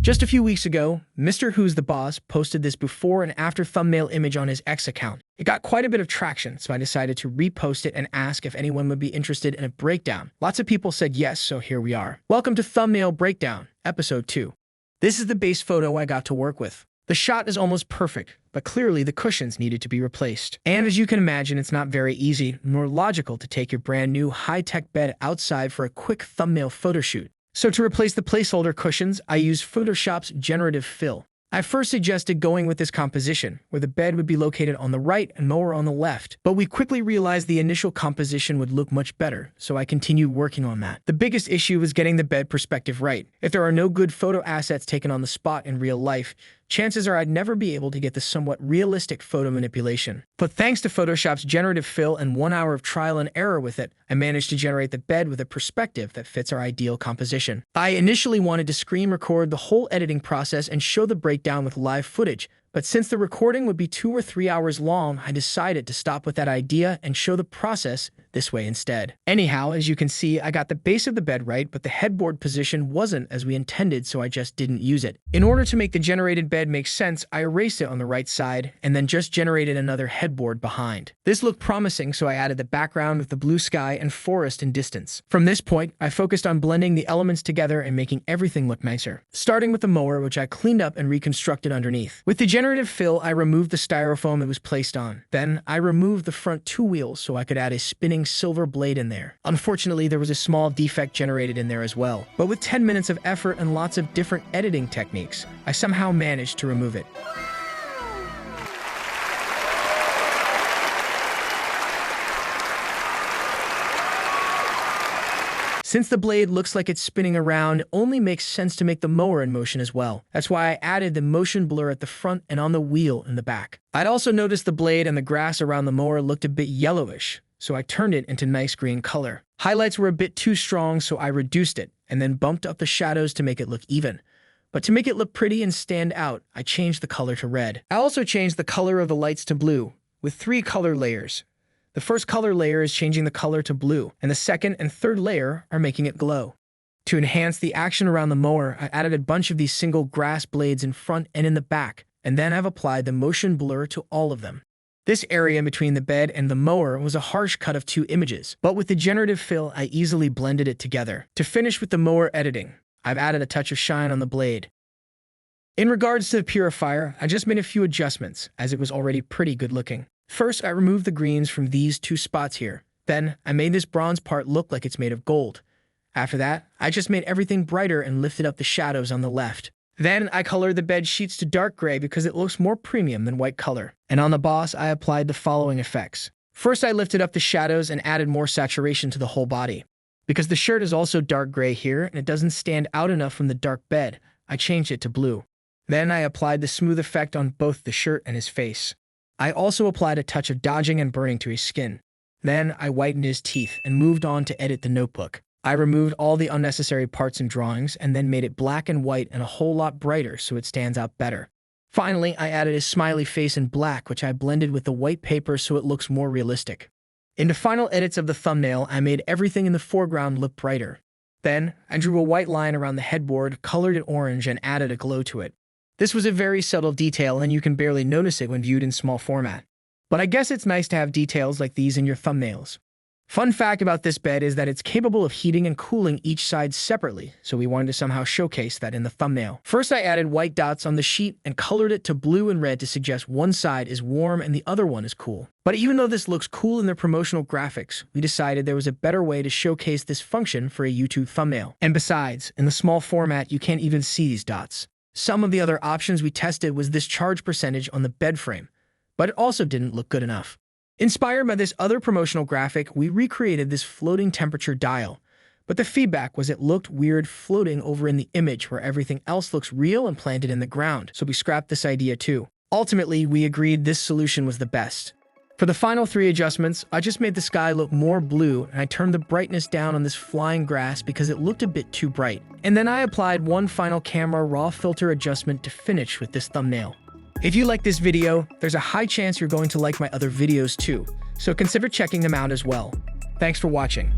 Just a few weeks ago, Mrwhosetheboss posted this before and after thumbnail image on his X account. It got quite a bit of traction, so I decided to repost it and ask if anyone would be interested in a breakdown. Lots of people said yes, so here we are. Welcome to Thumbnail Breakdown, Episode 2. This is the base photo I got to work with. The shot is almost perfect, but clearly the cushions needed to be replaced. And as you can imagine, it's not very easy nor logical to take your brand new high-tech bed outside for a quick thumbnail photo shoot. So to replace the placeholder cushions, I used Photoshop's generative fill. I first suggested going with this composition, where the bed would be located on the right and mower on the left, but we quickly realized the initial composition would look much better, so I continued working on that. The biggest issue was getting the bed perspective right. If there are no good photo assets taken on the spot in real life, chances are I'd never be able to get the somewhat realistic photo manipulation. But thanks to Photoshop's generative fill and 1 hour of trial and error with it, I managed to generate the bed with a perspective that fits our ideal composition. I initially wanted to screen record the whole editing process and show the breakdown with live footage, but since the recording would be 2 or 3 hours long, I decided to stop with that idea and show the process this way instead. Anyhow, as you can see, I got the base of the bed right, but the headboard position wasn't as we intended, so I just didn't use it. In order to make the generated bed make sense, I erased it on the right side and then just generated another headboard behind. This looked promising, so I added the background with the blue sky and forest in distance. From this point, I focused on blending the elements together and making everything look nicer. Starting with the mower, which I cleaned up and reconstructed underneath. With the generative fill, I removed the styrofoam it was placed on. Then, I removed the front 2 wheels so I could add a spinning silver blade in there. Unfortunately, there was a small defect generated in there as well. But with 10 minutes of effort and lots of different editing techniques, I somehow managed to remove it. Since the blade looks like it's spinning around, it only makes sense to make the mower in motion as well. That's why I added the motion blur at the front and on the wheel in the back. I'd also noticed the blade and the grass around the mower looked a bit yellowish, so I turned it into nice green color. Highlights were a bit too strong, so I reduced it, and then bumped up the shadows to make it look even. But to make it look pretty and stand out, I changed the color to red. I also changed the color of the lights to blue, with 3 color layers. The first color layer is changing the color to blue, and the second and third layer are making it glow. To enhance the action around the mower, I added a bunch of these single grass blades in front and in the back, and then I've applied the motion blur to all of them. This area between the bed and the mower was a harsh cut of 2 images, but with the generative fill, I easily blended it together. To finish with the mower editing, I've added a touch of shine on the blade. In regards to the purifier, I just made a few adjustments, as it was already pretty good looking. First, I removed the greens from these 2 spots here. Then, I made this bronze part look like it's made of gold. After that, I just made everything brighter and lifted up the shadows on the left. Then, I colored the bed sheets to dark gray because it looks more premium than white color. And on the boss, I applied the following effects. First, I lifted up the shadows and added more saturation to the whole body. Because the shirt is also dark gray here and it doesn't stand out enough from the dark bed, I changed it to blue. Then, I applied the smooth effect on both the shirt and his face. I also applied a touch of dodging and burning to his skin. Then, I whitened his teeth and moved on to edit the notebook. I removed all the unnecessary parts and drawings and then made it black and white and a whole lot brighter so it stands out better. Finally, I added his smiley face in black, which I blended with the white paper so it looks more realistic. In the final edits of the thumbnail, I made everything in the foreground look brighter. Then, I drew a white line around the headboard, colored it orange, and added a glow to it. This was a very subtle detail and you can barely notice it when viewed in small format. But I guess it's nice to have details like these in your thumbnails. Fun fact about this bed is that it's capable of heating and cooling each side separately, so we wanted to somehow showcase that in the thumbnail. First, I added white dots on the sheet and colored it to blue and red to suggest one side is warm and the other one is cool. But even though this looks cool in their promotional graphics, we decided there was a better way to showcase this function for a YouTube thumbnail. And besides, in the small format, you can't even see these dots. Some of the other options we tested was this charge percentage on the bed frame, but it also didn't look good enough. Inspired by this other promotional graphic, we recreated this floating temperature dial, but the feedback was it looked weird floating over in the image where everything else looks real and planted in the ground, so we scrapped this idea too. Ultimately, we agreed this solution was the best. For the final 3 adjustments, I just made the sky look more blue and I turned the brightness down on this flying grass because it looked a bit too bright. And then I applied one final camera raw filter adjustment to finish with this thumbnail. If you like this video, there's a high chance you're going to like my other videos too, so consider checking them out as well. Thanks for watching.